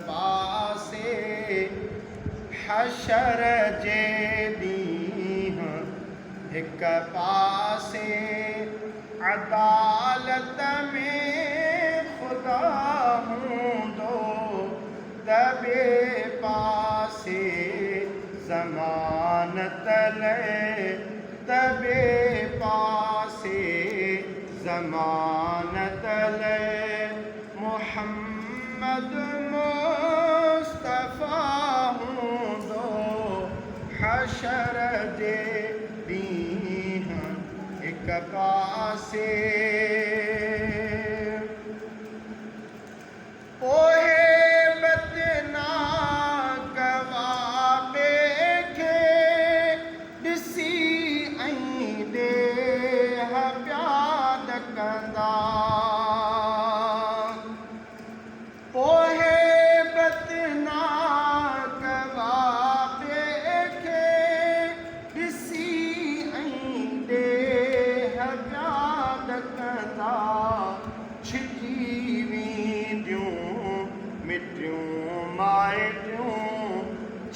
पासे हशर जे ॾींहुं हिक पासे अदालत में ख़ुदा हूंदो त ॿिए पासे ज़मानत लाइ त ॿिए पासे ज़मानत लाइ मुहम्मद मुस्तफ़ा हूंदो हशर जे ॾींहुं हिक पासे पोइ बदना कवाबे खे ॾिसी ऐं देह प्याद कंदा पोइ बदना कवाबे खे ॾिसी ऐं देह प्याद कंदा छिजी वेंदियूं मिटियूं माइटियूं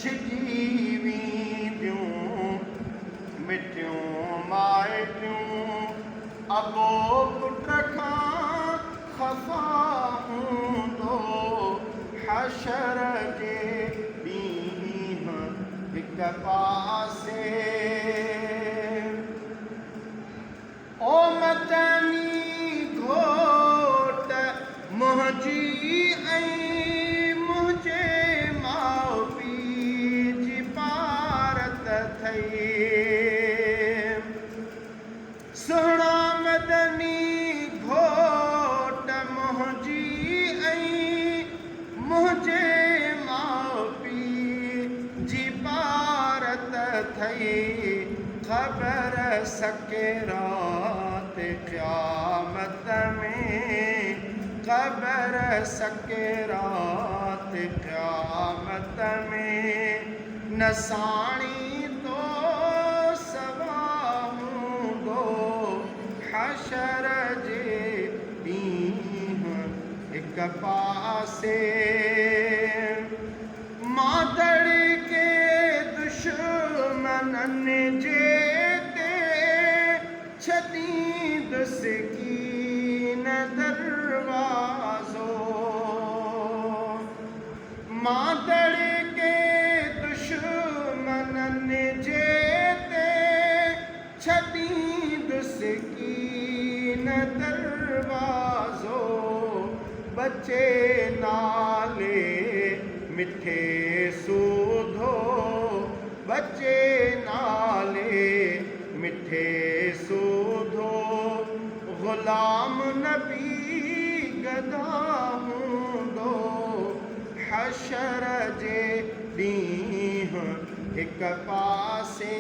छिजी वेंदियूं मिटियूं माइटियूं अबो पुट खां ख़फ़ा हूंदो हशर जे ॾींहुं हिक पासे ओ मदनी घोट मुंहिंजी ऐं मुंहिंजे माउ पीउ जी पारत थई सुहिणा मदनी घोट मुंहिंजी ऐं मुंहिंजे माउ पीउ जी पारत थई ख़बर सकेरात क़यामत में ख़बर सकेरात क़यामत में नसाणी तो सवा हूंदो हशर जे ॾींहुं हिक पासे मादड़ के दुश्मननि जे ते छॾींदुसि कीन दरवाज़ो मादड़ के दुश्मननि जे ते छॾींदुसि कीन दरवाज़ो बचे नाले मिठे सूधो बचे नाले मिठे सूधो ग़ुलाम नबी गदा हूंदो हशर जे ॾींहुं हिक पासे